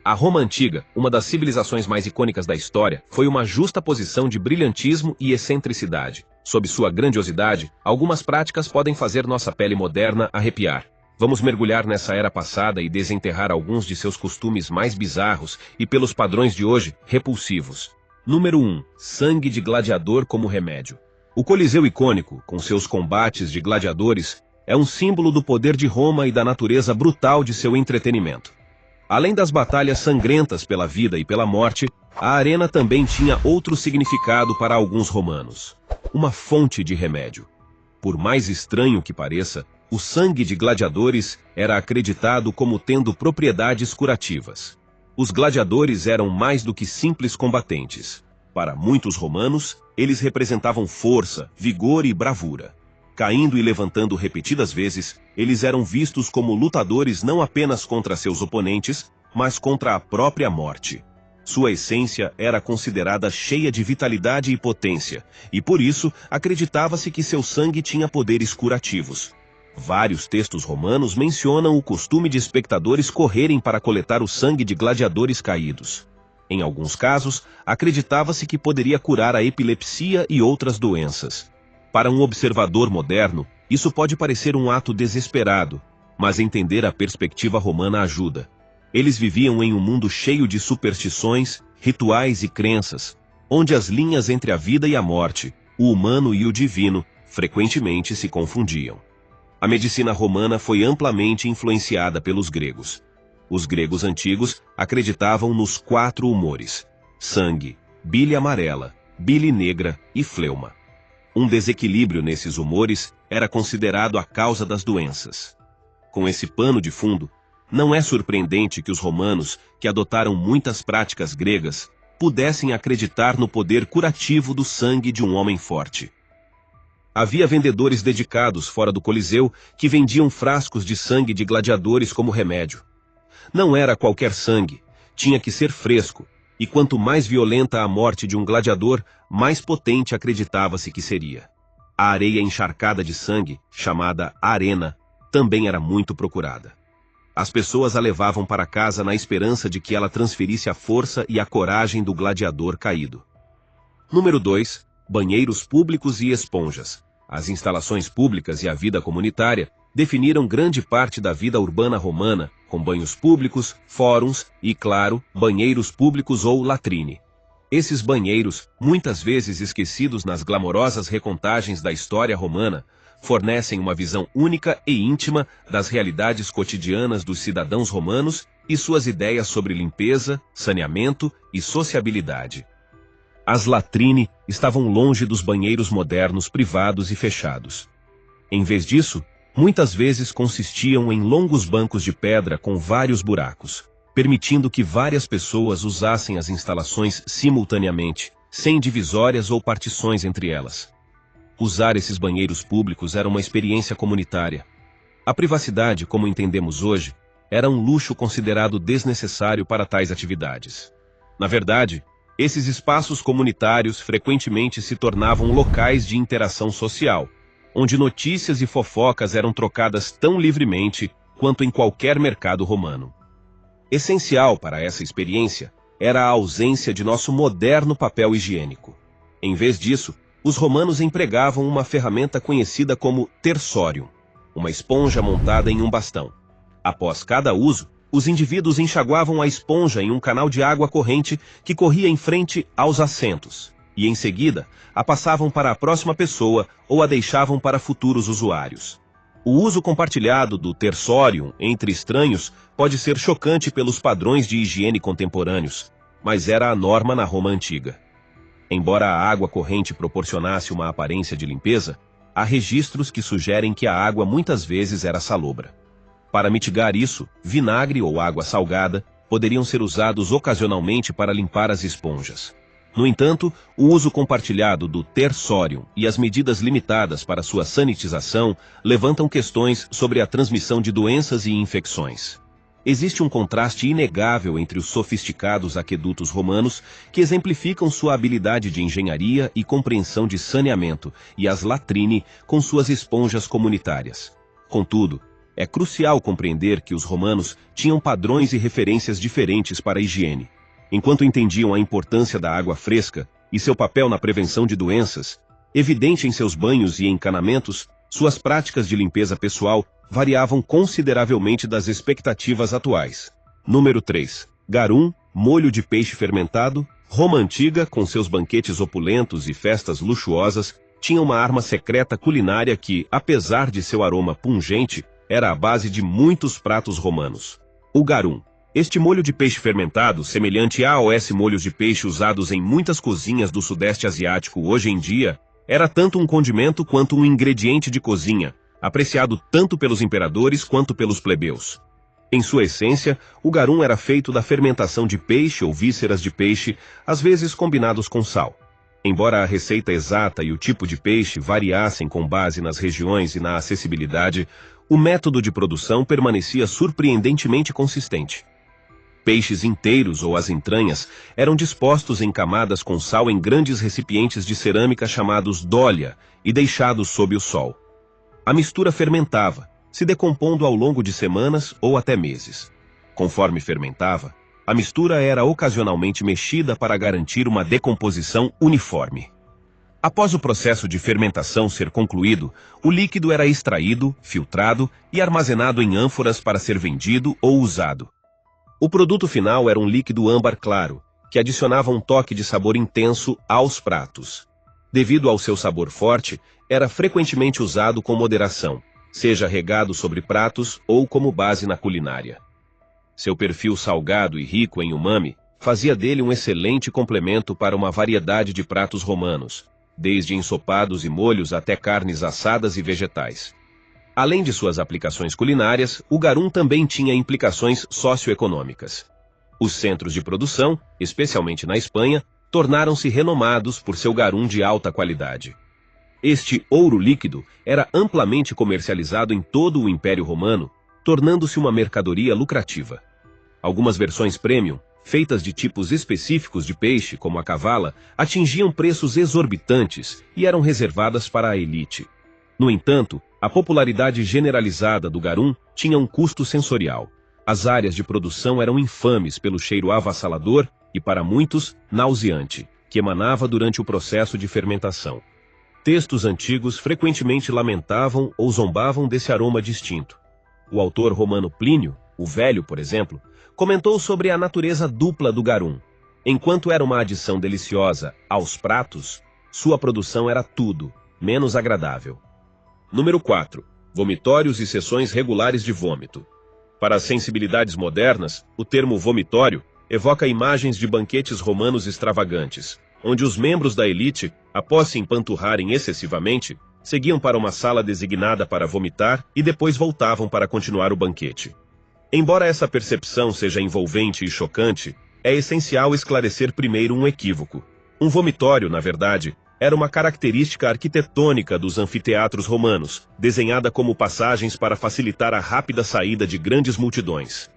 A Roma Antiga, uma das civilizações mais icônicas da história, foi uma justa posição de brilhantismo e excentricidade. Sob sua grandiosidade, algumas práticas podem fazer nossa pele moderna arrepiar. Vamos mergulhar nessa era passada e desenterrar alguns de seus costumes mais bizarros e, pelos padrões de hoje, repulsivos. Número 1. Sangue de gladiador como remédio. O Coliseu icônico, com seus combates de gladiadores, é um símbolo do poder de Roma e da natureza brutal de seu entretenimento. Além das batalhas sangrentas pela vida e pela morte, a arena também tinha outro significado para alguns romanos: uma fonte de remédio. Por mais estranho que pareça, o sangue de gladiadores era acreditado como tendo propriedades curativas. Os gladiadores eram mais do que simples combatentes. Para muitos romanos, eles representavam força, vigor e bravura. Caindo e levantando repetidas vezes, eles eram vistos como lutadores não apenas contra seus oponentes, mas contra a própria morte. Sua essência era considerada cheia de vitalidade e potência, e por isso acreditava-se que seu sangue tinha poderes curativos. Vários textos romanos mencionam o costume de espectadores correrem para coletar o sangue de gladiadores caídos. Em alguns casos, acreditava-se que poderia curar a epilepsia e outras doenças. Para um observador moderno, isso pode parecer um ato desesperado, mas entender a perspectiva romana ajuda. Eles viviam em um mundo cheio de superstições, rituais e crenças, onde as linhas entre a vida e a morte, o humano e o divino, frequentemente se confundiam. A medicina romana foi amplamente influenciada pelos gregos. Os gregos antigos acreditavam nos 4 humores: sangue, bile amarela, bile negra e fleuma. Um desequilíbrio nesses humores era considerado a causa das doenças. Com esse pano de fundo, não é surpreendente que os romanos, que adotaram muitas práticas gregas, pudessem acreditar no poder curativo do sangue de um homem forte. Havia vendedores dedicados fora do Coliseu que vendiam frascos de sangue de gladiadores como remédio. Não era qualquer sangue, tinha que ser fresco, e quanto mais violenta a morte de um gladiador, mais potente acreditava-se que seria. A areia encharcada de sangue, chamada arena, também era muito procurada. As pessoas a levavam para casa na esperança de que ela transferisse a força e a coragem do gladiador caído. Número 2. Banheiros públicos e esponjas. As instalações públicas e a vida comunitária definiram grande parte da vida urbana romana, com banhos públicos, fóruns e, claro, banheiros públicos ou latrine. Esses banheiros, muitas vezes esquecidos nas glamorosas recontagens da história romana, fornecem uma visão única e íntima das realidades cotidianas dos cidadãos romanos e suas ideias sobre limpeza, saneamento e sociabilidade. As latrine estavam longe dos banheiros modernos privados e fechados. Em vez disso, muitas vezes consistiam em longos bancos de pedra com vários buracos, permitindo que várias pessoas usassem as instalações simultaneamente, sem divisórias ou partições entre elas. Usar esses banheiros públicos era uma experiência comunitária. A privacidade, como entendemos hoje, era um luxo considerado desnecessário para tais atividades. Na verdade, esses espaços comunitários frequentemente se tornavam locais de interação social, onde notícias e fofocas eram trocadas tão livremente quanto em qualquer mercado romano. Essencial para essa experiência era a ausência de nosso moderno papel higiênico. Em vez disso, os romanos empregavam uma ferramenta conhecida como tersorium, uma esponja montada em um bastão. Após cada uso, os indivíduos enxaguavam a esponja em um canal de água corrente que corria em frente aos assentos, e em seguida a passavam para a próxima pessoa ou a deixavam para futuros usuários. O uso compartilhado do tersorium entre estranhos pode ser chocante pelos padrões de higiene contemporâneos, mas era a norma na Roma antiga. Embora a água corrente proporcionasse uma aparência de limpeza, há registros que sugerem que a água muitas vezes era salobra. Para mitigar isso, vinagre ou água salgada poderiam ser usados ocasionalmente para limpar as esponjas. No entanto, o uso compartilhado do tersorium e as medidas limitadas para sua sanitização levantam questões sobre a transmissão de doenças e infecções. Existe um contraste inegável entre os sofisticados aquedutos romanos, que exemplificam sua habilidade de engenharia e compreensão de saneamento, e as latrine com suas esponjas comunitárias. Contudo, é crucial compreender que os romanos tinham padrões e referências diferentes para a higiene. Enquanto entendiam a importância da água fresca e seu papel na prevenção de doenças, evidente em seus banhos e encanamentos, suas práticas de limpeza pessoal variavam consideravelmente das expectativas atuais. Número 3. Garum, molho de peixe fermentado. Roma antiga, com seus banquetes opulentos e festas luxuosas, tinha uma arma secreta culinária que, apesar de seu aroma pungente, era a base de muitos pratos romanos. O garum. Este molho de peixe fermentado, semelhante aos molhos de peixe usados em muitas cozinhas do Sudeste Asiático hoje em dia, era tanto um condimento quanto um ingrediente de cozinha, apreciado tanto pelos imperadores quanto pelos plebeus. Em sua essência, o garum era feito da fermentação de peixe ou vísceras de peixe, às vezes combinados com sal. Embora a receita exata e o tipo de peixe variassem com base nas regiões e na acessibilidade, o método de produção permanecia surpreendentemente consistente. Peixes inteiros ou as entranhas eram dispostos em camadas com sal em grandes recipientes de cerâmica chamados dolha e deixados sob o sol. A mistura fermentava, se decompondo ao longo de semanas ou até meses. Conforme fermentava, a mistura era ocasionalmente mexida para garantir uma decomposição uniforme. Após o processo de fermentação ser concluído, o líquido era extraído, filtrado e armazenado em ânforas para ser vendido ou usado. O produto final era um líquido âmbar claro, que adicionava um toque de sabor intenso aos pratos. Devido ao seu sabor forte, era frequentemente usado com moderação, seja regado sobre pratos ou como base na culinária. Seu perfil salgado e rico em umami fazia dele um excelente complemento para uma variedade de pratos romanos, desde ensopados e molhos até carnes assadas e vegetais. Além de suas aplicações culinárias, o garum também tinha implicações socioeconômicas. Os centros de produção, especialmente na Espanha, tornaram-se renomados por seu garum de alta qualidade. Este ouro líquido era amplamente comercializado em todo o Império Romano, tornando-se uma mercadoria lucrativa. Algumas versões premium, feitas de tipos específicos de peixe, como a cavala, atingiam preços exorbitantes e eram reservadas para a elite. No entanto, a popularidade generalizada do garum tinha um custo sensorial. As áreas de produção eram infames pelo cheiro avassalador e, para muitos, nauseante, que emanava durante o processo de fermentação. Textos antigos frequentemente lamentavam ou zombavam desse aroma distinto. O autor romano Plínio, o Velho, por exemplo, comentou sobre a natureza dupla do garum. Enquanto era uma adição deliciosa aos pratos, sua produção era tudo, menos agradável. Número 4. Vomitórios e sessões regulares de vômito. Para as sensibilidades modernas, o termo vomitório evoca imagens de banquetes romanos extravagantes, onde os membros da elite, após se empanturrarem excessivamente, seguiam para uma sala designada para vomitar e depois voltavam para continuar o banquete. Embora essa percepção seja envolvente e chocante, é essencial esclarecer primeiro um equívoco. Um vomitório, na verdade, era uma característica arquitetônica dos anfiteatros romanos, desenhada como passagens para facilitar a rápida saída de grandes multidões.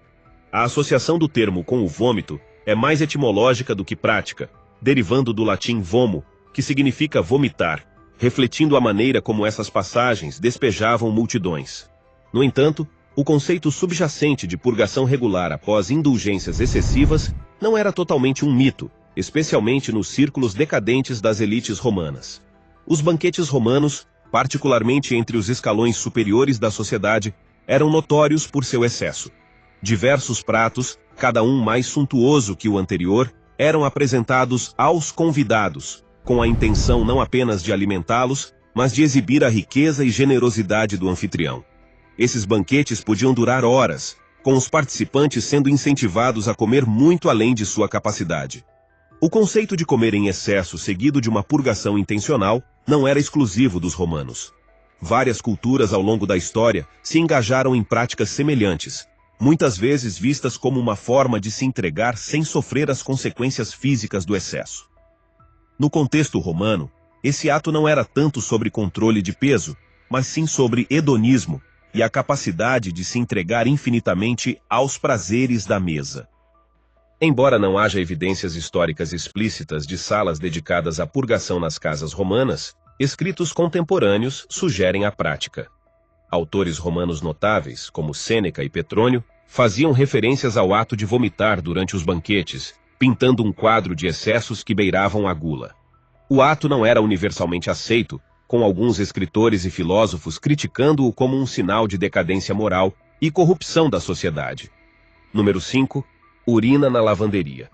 A associação do termo com o vômito é mais etimológica do que prática, derivando do latim vomo, que significa vomitar, refletindo a maneira como essas passagens despejavam multidões. No entanto, o conceito subjacente de purgação regular após indulgências excessivas não era totalmente um mito, especialmente nos círculos decadentes das elites romanas. Os banquetes romanos, particularmente entre os escalões superiores da sociedade, eram notórios por seu excesso. Diversos pratos, cada um mais suntuoso que o anterior, eram apresentados aos convidados, com a intenção não apenas de alimentá-los, mas de exibir a riqueza e generosidade do anfitrião. Esses banquetes podiam durar horas, com os participantes sendo incentivados a comer muito além de sua capacidade. O conceito de comer em excesso seguido de uma purgação intencional não era exclusivo dos romanos. Várias culturas ao longo da história se engajaram em práticas semelhantes, muitas vezes vistas como uma forma de se entregar sem sofrer as consequências físicas do excesso. No contexto romano, esse ato não era tanto sobre controle de peso, mas sim sobre hedonismo e a capacidade de se entregar infinitamente aos prazeres da mesa. Embora não haja evidências históricas explícitas de salas dedicadas à purgação nas casas romanas, escritos contemporâneos sugerem a prática. Autores romanos notáveis, como Sêneca e Petrônio, faziam referências ao ato de vomitar durante os banquetes, pintando um quadro de excessos que beiravam a gula. O ato não era universalmente aceito, com alguns escritores e filósofos criticando-o como um sinal de decadência moral e corrupção da sociedade. Número 5. Urina na lavanderia.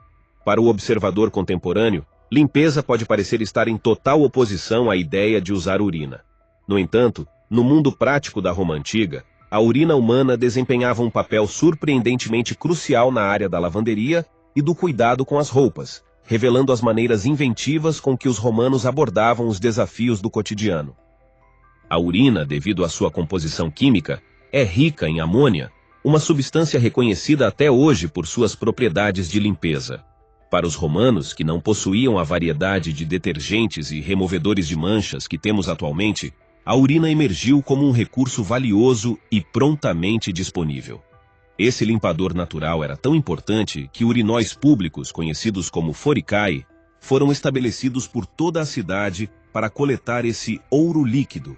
Para o observador contemporâneo, limpeza pode parecer estar em total oposição à ideia de usar urina. No entanto, no mundo prático da Roma Antiga, a urina humana desempenhava um papel surpreendentemente crucial na área da lavanderia e do cuidado com as roupas, revelando as maneiras inventivas com que os romanos abordavam os desafios do cotidiano. A urina, devido à sua composição química, é rica em amônia, uma substância reconhecida até hoje por suas propriedades de limpeza. Para os romanos, que não possuíam a variedade de detergentes e removedores de manchas que temos atualmente, a urina emergiu como um recurso valioso e prontamente disponível. Esse limpador natural era tão importante que urinóis públicos, conhecidos como foricae, foram estabelecidos por toda a cidade para coletar esse ouro líquido.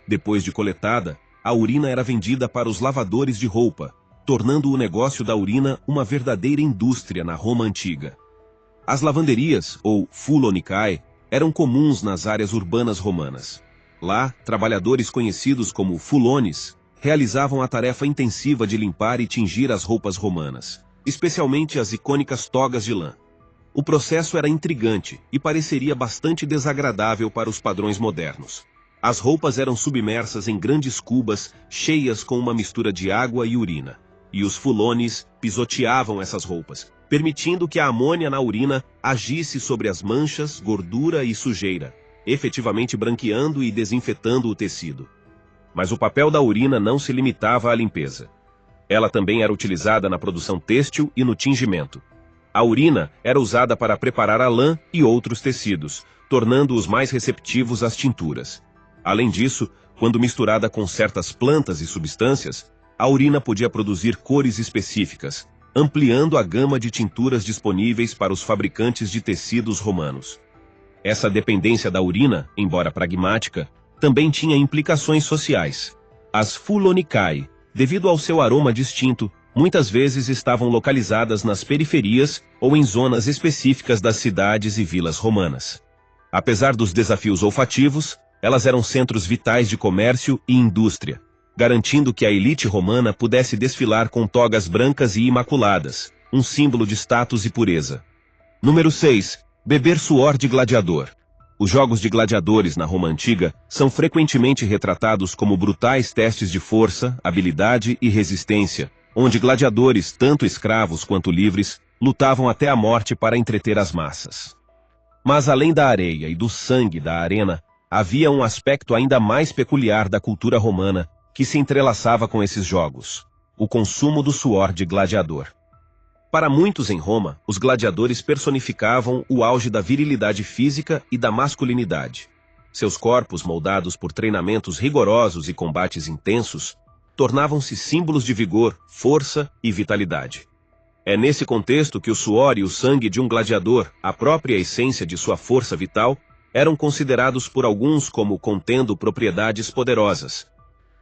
Depois de coletada, a urina era vendida para os lavadores de roupa, tornando o negócio da urina uma verdadeira indústria na Roma Antiga. As lavanderias, ou fulonicae, eram comuns nas áreas urbanas romanas. Lá, trabalhadores conhecidos como fulones realizavam a tarefa intensiva de limpar e tingir as roupas romanas, especialmente as icônicas togas de lã. O processo era intrigante e pareceria bastante desagradável para os padrões modernos. As roupas eram submersas em grandes cubas cheias com uma mistura de água e urina, e os fulones pisoteavam essas roupas, permitindo que a amônia na urina agisse sobre as manchas, gordura e sujeira, efetivamente branqueando e desinfetando o tecido. Mas o papel da urina não se limitava à limpeza. Ela também era utilizada na produção têxtil e no tingimento. A urina era usada para preparar a lã e outros tecidos, tornando-os mais receptivos às tinturas. Além disso, quando misturada com certas plantas e substâncias, a urina podia produzir cores específicas, ampliando a gama de tinturas disponíveis para os fabricantes de tecidos romanos. Essa dependência da urina, embora pragmática, também tinha implicações sociais. As fulonicae, devido ao seu aroma distinto, muitas vezes estavam localizadas nas periferias ou em zonas específicas das cidades e vilas romanas. Apesar dos desafios olfativos, elas eram centros vitais de comércio e indústria, garantindo que a elite romana pudesse desfilar com togas brancas e imaculadas, um símbolo de status e pureza. Número 6. Beber suor de gladiador. Os jogos de gladiadores na Roma Antiga são frequentemente retratados como brutais testes de força, habilidade e resistência, onde gladiadores, tanto escravos quanto livres, lutavam até a morte para entreter as massas. Mas além da areia e do sangue da arena, havia um aspecto ainda mais peculiar da cultura romana que se entrelaçava com esses jogos: o consumo do suor de gladiador. Para muitos em Roma, os gladiadores personificavam o auge da virilidade física e da masculinidade. Seus corpos, moldados por treinamentos rigorosos e combates intensos, tornavam-se símbolos de vigor, força e vitalidade. É nesse contexto que o suor e o sangue de um gladiador, a própria essência de sua força vital, eram considerados por alguns como contendo propriedades poderosas.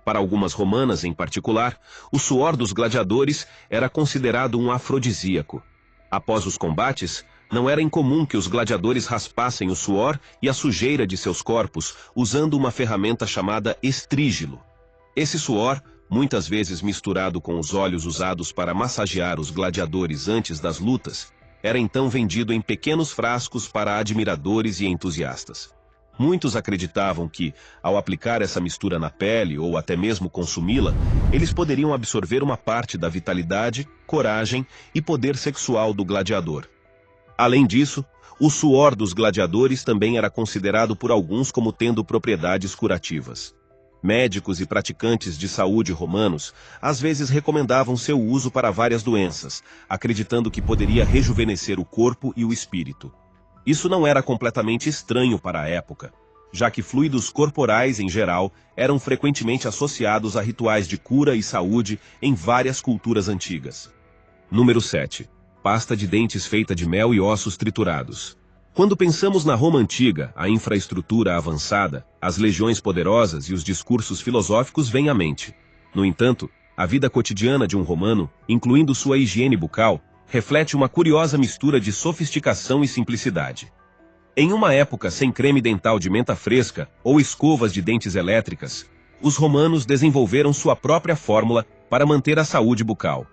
Para algumas romanas, em particular, o suor dos gladiadores era considerado um afrodisíaco. Após os combates, não era incomum que os gladiadores raspassem o suor e a sujeira de seus corpos usando uma ferramenta chamada estrígilo. Esse suor, muitas vezes misturado com os óleos usados para massagear os gladiadores antes das lutas, era então vendido em pequenos frascos para admiradores e entusiastas. Muitos acreditavam que, ao aplicar essa mistura na pele ou até mesmo consumi-la, eles poderiam absorver uma parte da vitalidade, coragem e poder sexual do gladiador. Além disso, o suor dos gladiadores também era considerado por alguns como tendo propriedades curativas. Médicos e praticantes de saúde romanos às vezes recomendavam seu uso para várias doenças, acreditando que poderia rejuvenescer o corpo e o espírito. Isso não era completamente estranho para a época, já que fluidos corporais em geral eram frequentemente associados a rituais de cura e saúde em várias culturas antigas. Número 7. Pasta de dentes feita de mel e ossos triturados. Quando pensamos na Roma antiga, a infraestrutura avançada, as legiões poderosas e os discursos filosóficos vêm à mente. No entanto, a vida cotidiana de um romano, incluindo sua higiene bucal, reflete uma curiosa mistura de sofisticação e simplicidade. Em uma época sem creme dental de menta fresca ou escovas de dentes elétricas, os romanos desenvolveram sua própria fórmula para manter a saúde bucal.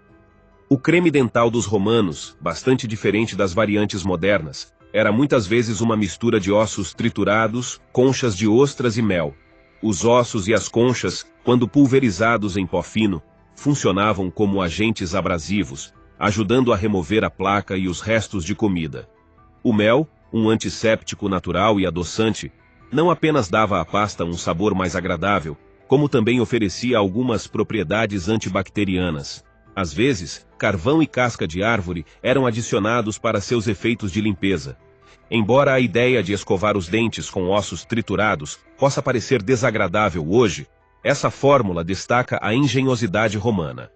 O creme dental dos romanos, bastante diferente das variantes modernas, era muitas vezes uma mistura de ossos triturados, conchas de ostras e mel. Os ossos e as conchas, quando pulverizados em pó fino, funcionavam como agentes abrasivos, ajudando a remover a placa e os restos de comida. O mel, um antisséptico natural e adoçante, não apenas dava à pasta um sabor mais agradável, como também oferecia algumas propriedades antibacterianas. Às vezes, carvão e casca de árvore eram adicionados para seus efeitos de limpeza. Embora a ideia de escovar os dentes com ossos triturados possa parecer desagradável hoje, essa fórmula destaca a engenhosidade romana.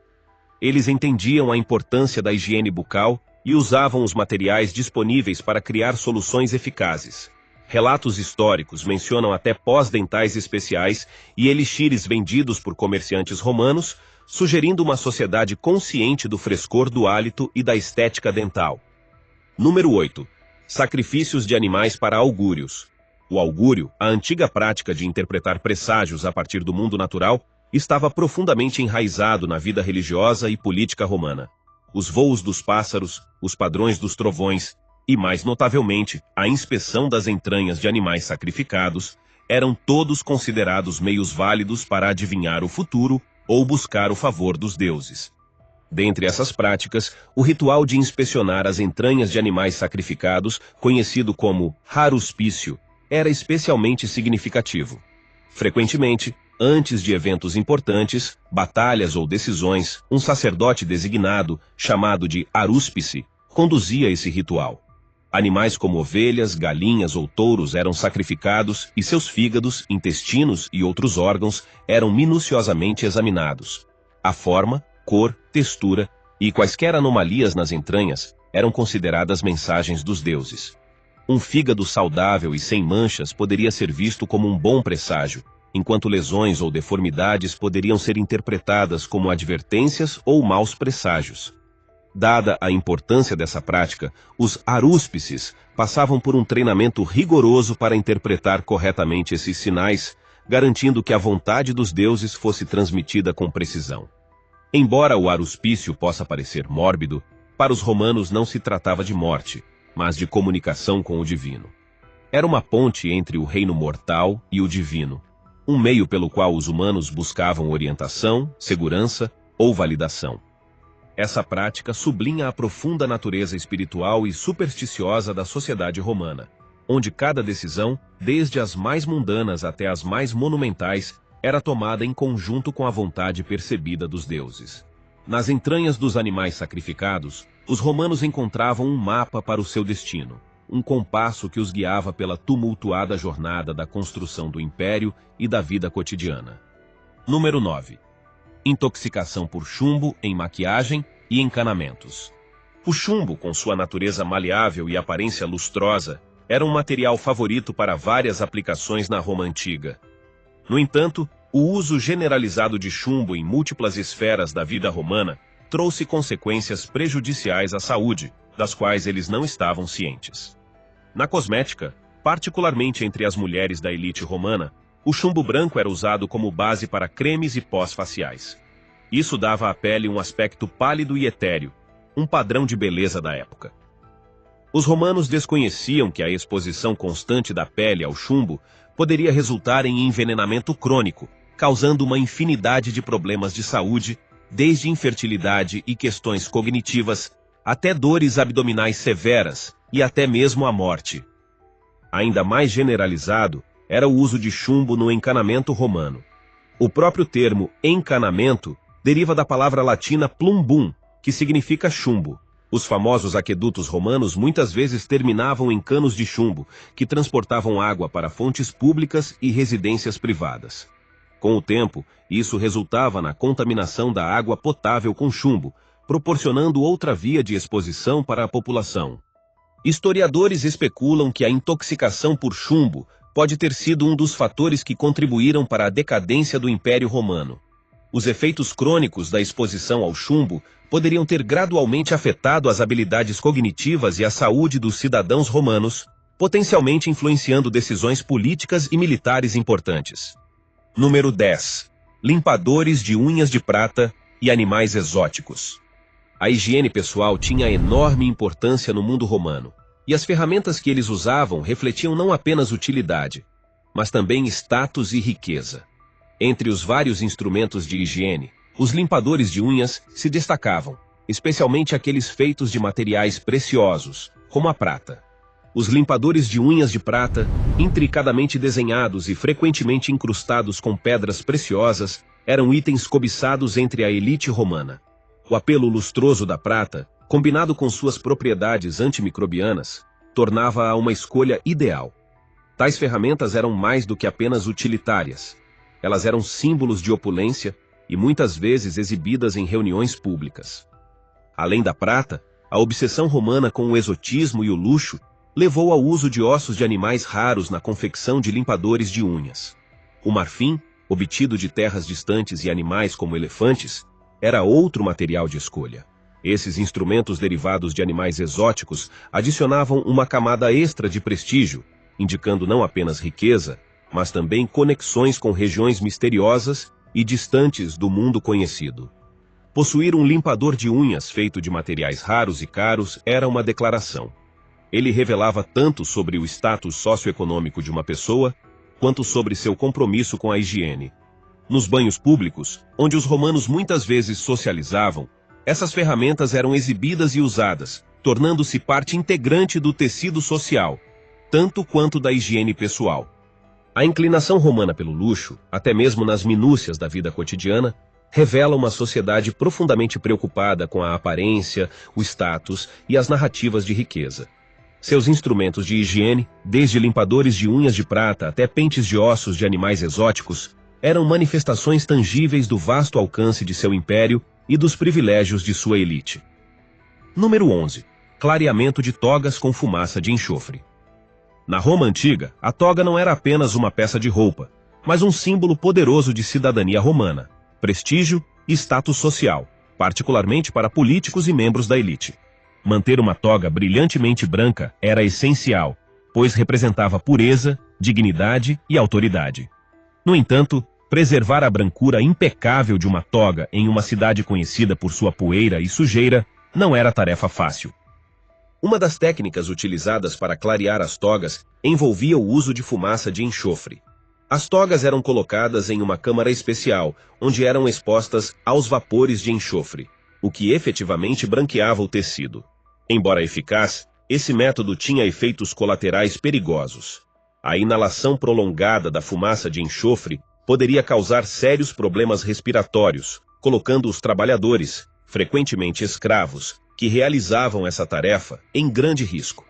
Eles entendiam a importância da higiene bucal e usavam os materiais disponíveis para criar soluções eficazes. Relatos históricos mencionam até pós dentais especiais e elixires vendidos por comerciantes romanos, sugerindo uma sociedade consciente do frescor do hálito e da estética dental. Número 8. Sacrifícios de animais para augúrios. O augúrio, a antiga prática de interpretar presságios a partir do mundo natural, estava profundamente enraizado na vida religiosa e política romana. Os voos dos pássaros, os padrões dos trovões e, mais notavelmente, a inspeção das entranhas de animais sacrificados eram todos considerados meios válidos para adivinhar o futuro ou buscar o favor dos deuses. Dentre essas práticas, o ritual de inspecionar as entranhas de animais sacrificados, conhecido como haruspício, era especialmente significativo. Frequentemente, antes de eventos importantes, batalhas ou decisões, um sacerdote designado, chamado de arúspice, conduzia esse ritual. Animais como ovelhas, galinhas ou touros eram sacrificados e seus fígados, intestinos e outros órgãos eram minuciosamente examinados. A forma, cor, textura e quaisquer anomalias nas entranhas eram consideradas mensagens dos deuses. Um fígado saudável e sem manchas poderia ser visto como um bom presságio, enquanto lesões ou deformidades poderiam ser interpretadas como advertências ou maus presságios. Dada a importância dessa prática, os arúspices passavam por um treinamento rigoroso para interpretar corretamente esses sinais, garantindo que a vontade dos deuses fosse transmitida com precisão. Embora o aruspício possa parecer mórbido, para os romanos não se tratava de morte, mas de comunicação com o divino. Era uma ponte entre o reino mortal e o divino, um meio pelo qual os humanos buscavam orientação, segurança ou validação. Essa prática sublinha a profunda natureza espiritual e supersticiosa da sociedade romana, onde cada decisão, desde as mais mundanas até as mais monumentais, era tomada em conjunto com a vontade percebida dos deuses. Nas entranhas dos animais sacrificados, os romanos encontravam um mapa para o seu destino, um compasso que os guiava pela tumultuada jornada da construção do império e da vida cotidiana. Número 9. Intoxicação por chumbo em maquiagem e encanamentos. O chumbo, com sua natureza maleável e aparência lustrosa, era um material favorito para várias aplicações na Roma antiga. No entanto, o uso generalizado de chumbo em múltiplas esferas da vida romana trouxe consequências prejudiciais à saúde, das quais eles não estavam cientes. Na cosmética, particularmente entre as mulheres da elite romana, o chumbo branco era usado como base para cremes e pós faciais. Isso dava à pele um aspecto pálido e etéreo, um padrão de beleza da época. Os romanos desconheciam que a exposição constante da pele ao chumbo poderia resultar em envenenamento crônico, causando uma infinidade de problemas de saúde, desde infertilidade e questões cognitivas, até dores abdominais severas e até mesmo a morte. Ainda mais generalizado era o uso de chumbo no encanamento romano. O próprio termo encanamento deriva da palavra latina plumbum, que significa chumbo. Os famosos aquedutos romanos muitas vezes terminavam em canos de chumbo, que transportavam água para fontes públicas e residências privadas. Com o tempo, isso resultava na contaminação da água potável com chumbo, proporcionando outra via de exposição para a população. Historiadores especulam que a intoxicação por chumbo pode ter sido um dos fatores que contribuíram para a decadência do Império Romano. Os efeitos crônicos da exposição ao chumbo poderiam ter gradualmente afetado as habilidades cognitivas e a saúde dos cidadãos romanos, potencialmente influenciando decisões políticas e militares importantes. Número 10. Limpadores de unhas de prata e animais exóticos. A higiene pessoal tinha enorme importância no mundo romano, e as ferramentas que eles usavam refletiam não apenas utilidade, mas também status e riqueza. Entre os vários instrumentos de higiene, os limpadores de unhas se destacavam, especialmente aqueles feitos de materiais preciosos, como a prata. Os limpadores de unhas de prata, intricadamente desenhados e frequentemente incrustados com pedras preciosas, eram itens cobiçados entre a elite romana. O apelo lustroso da prata, combinado com suas propriedades antimicrobianas, tornava-a uma escolha ideal. Tais ferramentas eram mais do que apenas utilitárias. Elas eram símbolos de opulência e muitas vezes exibidas em reuniões públicas. Além da prata, a obsessão romana com o exotismo e o luxo levou ao uso de ossos de animais raros na confecção de limpadores de unhas. O marfim, obtido de terras distantes e animais como elefantes, era outro material de escolha. Esses instrumentos derivados de animais exóticos adicionavam uma camada extra de prestígio, indicando não apenas riqueza, mas também conexões com regiões misteriosas e distantes do mundo conhecido. Possuir um limpador de unhas feito de materiais raros e caros era uma declaração. Ele revelava tanto sobre o status socioeconômico de uma pessoa, quanto sobre seu compromisso com a higiene. Nos banhos públicos, onde os romanos muitas vezes socializavam, essas ferramentas eram exibidas e usadas, tornando-se parte integrante do tecido social, tanto quanto da higiene pessoal. A inclinação romana pelo luxo, até mesmo nas minúcias da vida cotidiana, revela uma sociedade profundamente preocupada com a aparência, o status e as narrativas de riqueza. Seus instrumentos de higiene, desde limpadores de unhas de prata até pentes de ossos de animais exóticos, eram manifestações tangíveis do vasto alcance de seu império e dos privilégios de sua elite. Número 11. Clareamento de togas com fumaça de enxofre. Na Roma antiga, a toga não era apenas uma peça de roupa, mas um símbolo poderoso de cidadania romana, prestígio e status social, particularmente para políticos e membros da elite. Manter uma toga brilhantemente branca era essencial, pois representava pureza, dignidade e autoridade. No entanto, preservar a brancura impecável de uma toga em uma cidade conhecida por sua poeira e sujeira não era tarefa fácil. Uma das técnicas utilizadas para clarear as togas envolvia o uso de fumaça de enxofre. As togas eram colocadas em uma câmara especial, onde eram expostas aos vapores de enxofre, o que efetivamente branqueava o tecido. Embora eficaz, esse método tinha efeitos colaterais perigosos. A inalação prolongada da fumaça de enxofre poderia causar sérios problemas respiratórios, colocando os trabalhadores, frequentemente escravos, que realizavam essa tarefa, em grande risco.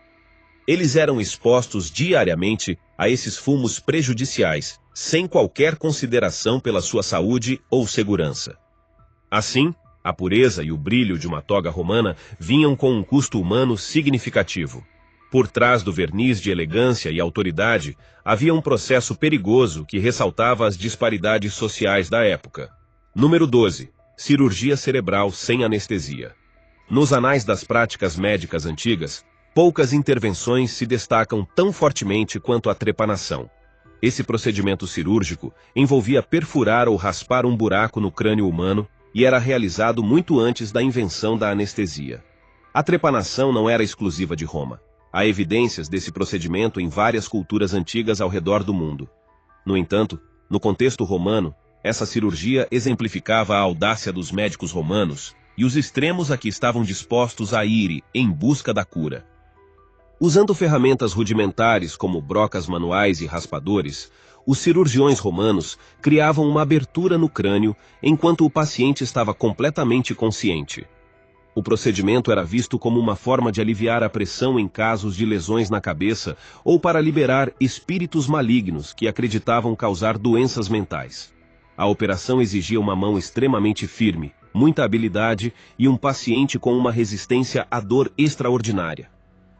Eles eram expostos diariamente a esses fumos prejudiciais, sem qualquer consideração pela sua saúde ou segurança. Assim, a pureza e o brilho de uma toga romana vinham com um custo humano significativo. Por trás do verniz de elegância e autoridade, havia um processo perigoso que ressaltava as disparidades sociais da época. Número 12. Cirurgia cerebral sem anestesia. Nos anais das práticas médicas antigas, poucas intervenções se destacam tão fortemente quanto a trepanação. Esse procedimento cirúrgico envolvia perfurar ou raspar um buraco no crânio humano e era realizado muito antes da invenção da anestesia. A trepanação não era exclusiva de Roma. Há evidências desse procedimento em várias culturas antigas ao redor do mundo. No entanto, no contexto romano, essa cirurgia exemplificava a audácia dos médicos romanos e os extremos a que estavam dispostos a ir em busca da cura. Usando ferramentas rudimentares como brocas manuais e raspadores, os cirurgiões romanos criavam uma abertura no crânio enquanto o paciente estava completamente consciente. O procedimento era visto como uma forma de aliviar a pressão em casos de lesões na cabeça ou para liberar espíritos malignos que acreditavam causar doenças mentais. A operação exigia uma mão extremamente firme, muita habilidade e um paciente com uma resistência à dor extraordinária.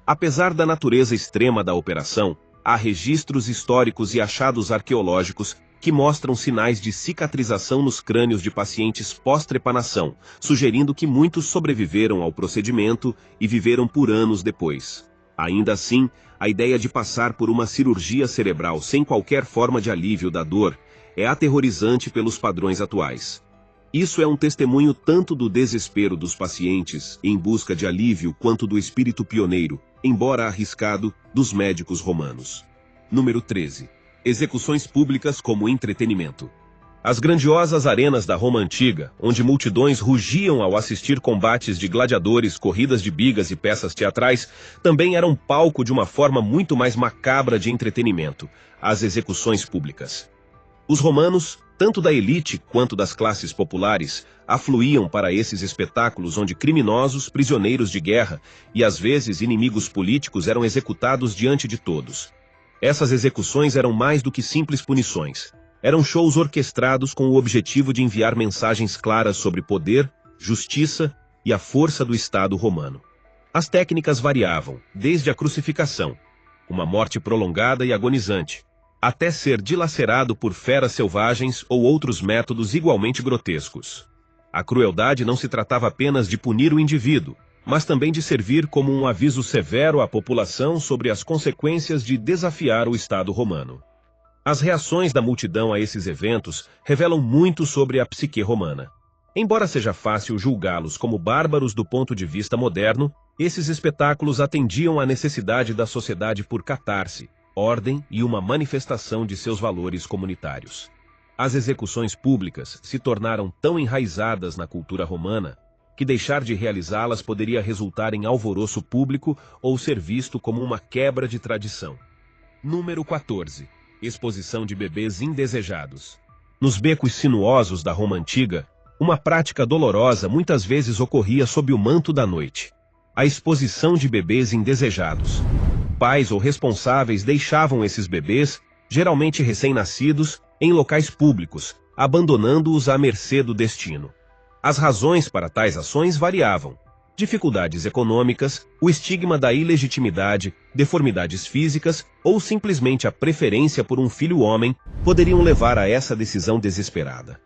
Apesar da natureza extrema da operação, há registros históricos e achados arqueológicos que mostram sinais de cicatrização nos crânios de pacientes pós-trepanação, sugerindo que muitos sobreviveram ao procedimento e viveram por anos depois. Ainda assim, a ideia de passar por uma cirurgia cerebral sem qualquer forma de alívio da dor é aterrorizante pelos padrões atuais. Isso é um testemunho tanto do desespero dos pacientes em busca de alívio quanto do espírito pioneiro, embora arriscado, dos médicos romanos. Número 13. Execuções públicas como entretenimento. As grandiosas arenas da Roma Antiga, onde multidões rugiam ao assistir combates de gladiadores, corridas de bigas e peças teatrais, também eram palco de uma forma muito mais macabra de entretenimento, as execuções públicas. Os romanos, tanto da elite quanto das classes populares, afluíam para esses espetáculos onde criminosos, prisioneiros de guerra e às vezes inimigos políticos eram executados diante de todos. Essas execuções eram mais do que simples punições. Eram shows orquestrados com o objetivo de enviar mensagens claras sobre poder, justiça e a força do Estado romano. As técnicas variavam, desde a crucificação, uma morte prolongada e agonizante, até ser dilacerado por feras selvagens ou outros métodos igualmente grotescos. A crueldade não se tratava apenas de punir o indivíduo, mas também de servir como um aviso severo à população sobre as consequências de desafiar o Estado romano. As reações da multidão a esses eventos revelam muito sobre a psique romana. Embora seja fácil julgá-los como bárbaros do ponto de vista moderno, esses espetáculos atendiam à necessidade da sociedade por catarse, ordem e uma manifestação de seus valores comunitários. As execuções públicas se tornaram tão enraizadas na cultura romana que deixar de realizá-las poderia resultar em alvoroço público ou ser visto como uma quebra de tradição. Número 14. Exposição de bebês indesejados. Nos becos sinuosos da Roma Antiga, uma prática dolorosa muitas vezes ocorria sob o manto da noite. A exposição de bebês indesejados. Pais ou responsáveis deixavam esses bebês, geralmente recém-nascidos, em locais públicos, abandonando-os à mercê do destino. As razões para tais ações variavam. Dificuldades econômicas, o estigma da ilegitimidade, deformidades físicas ou simplesmente a preferência por um filho homem poderiam levar a essa decisão desesperada.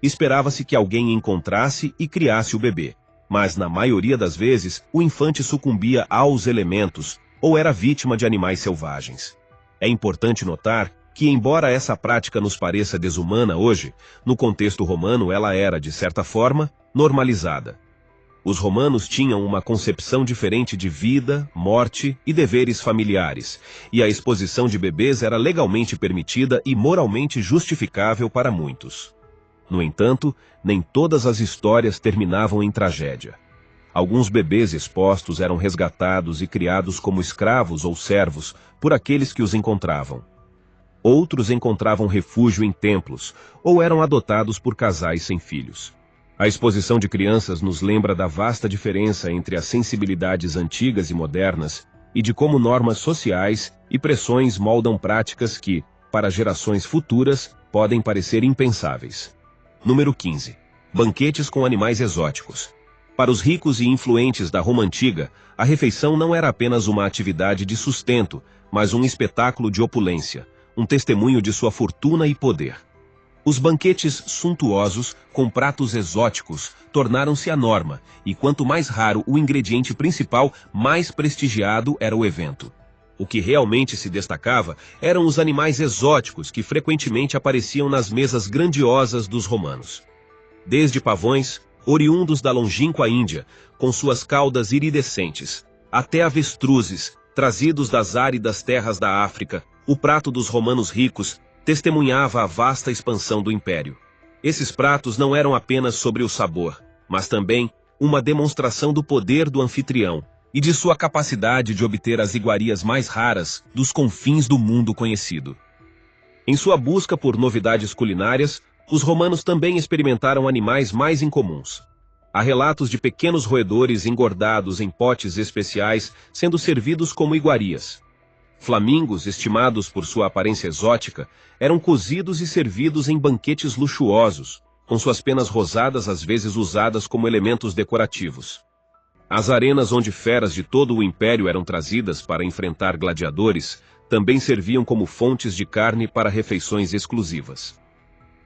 Esperava-se que alguém encontrasse e criasse o bebê, mas na maioria das vezes o infante sucumbia aos elementos ou era vítima de animais selvagens. É importante notar que, embora essa prática nos pareça desumana hoje, no contexto romano ela era, de certa forma, normalizada. Os romanos tinham uma concepção diferente de vida, morte e deveres familiares, e a exposição de bebês era legalmente permitida e moralmente justificável para muitos. No entanto, nem todas as histórias terminavam em tragédia. Alguns bebês expostos eram resgatados e criados como escravos ou servos por aqueles que os encontravam. Outros encontravam refúgio em templos ou eram adotados por casais sem filhos. A exposição de crianças nos lembra da vasta diferença entre as sensibilidades antigas e modernas e de como normas sociais e pressões moldam práticas que, para gerações futuras, podem parecer impensáveis. Número 15. Banquetes com animais exóticos. Para os ricos e influentes da Roma Antiga, a refeição não era apenas uma atividade de sustento, mas um espetáculo de opulência, um testemunho de sua fortuna e poder. Os banquetes suntuosos, com pratos exóticos, tornaram-se a norma, e quanto mais raro o ingrediente principal, mais prestigiado era o evento. O que realmente se destacava eram os animais exóticos que frequentemente apareciam nas mesas grandiosas dos romanos. Desde pavões, oriundos da longínqua Índia, com suas caudas iridescentes, até avestruzes, trazidos das áridas terras da África, o prato dos romanos ricos testemunhava a vasta expansão do império. Esses pratos não eram apenas sobre o sabor, mas também uma demonstração do poder do anfitrião e de sua capacidade de obter as iguarias mais raras dos confins do mundo conhecido. Em sua busca por novidades culinárias, os romanos também experimentaram animais mais incomuns. Há relatos de pequenos roedores engordados em potes especiais sendo servidos como iguarias. Flamingos, estimados por sua aparência exótica, eram cozidos e servidos em banquetes luxuosos, com suas penas rosadas às vezes usadas como elementos decorativos. As arenas onde feras de todo o império eram trazidas para enfrentar gladiadores também serviam como fontes de carne para refeições exclusivas.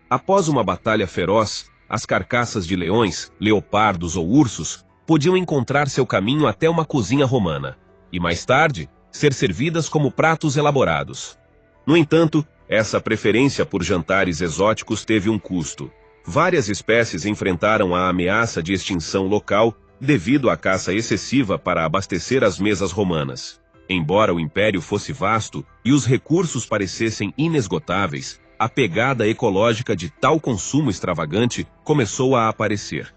Após uma batalha feroz, as carcaças de leões, leopardos ou ursos podiam encontrar seu caminho até uma cozinha romana, e mais tarde, ser servidas como pratos elaborados. No entanto, essa preferência por jantares exóticos teve um custo. Várias espécies enfrentaram a ameaça de extinção local devido à caça excessiva para abastecer as mesas romanas. Embora o império fosse vasto e os recursos parecessem inesgotáveis, a pegada ecológica de tal consumo extravagante começou a aparecer.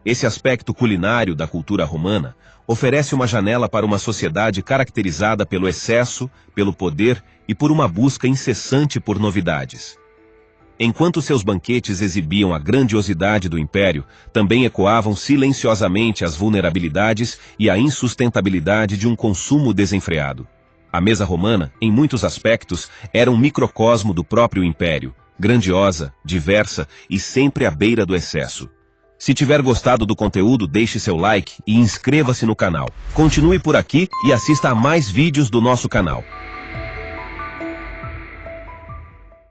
Esse aspecto culinário da cultura romana oferece uma janela para uma sociedade caracterizada pelo excesso, pelo poder e por uma busca incessante por novidades. Enquanto seus banquetes exibiam a grandiosidade do império, também ecoavam silenciosamente as vulnerabilidades e a insustentabilidade de um consumo desenfreado. A mesa romana, em muitos aspectos, era um microcosmo do próprio império, grandiosa, diversa e sempre à beira do excesso. Se tiver gostado do conteúdo, deixe seu like e inscreva-se no canal. Continue por aqui e assista a mais vídeos do nosso canal.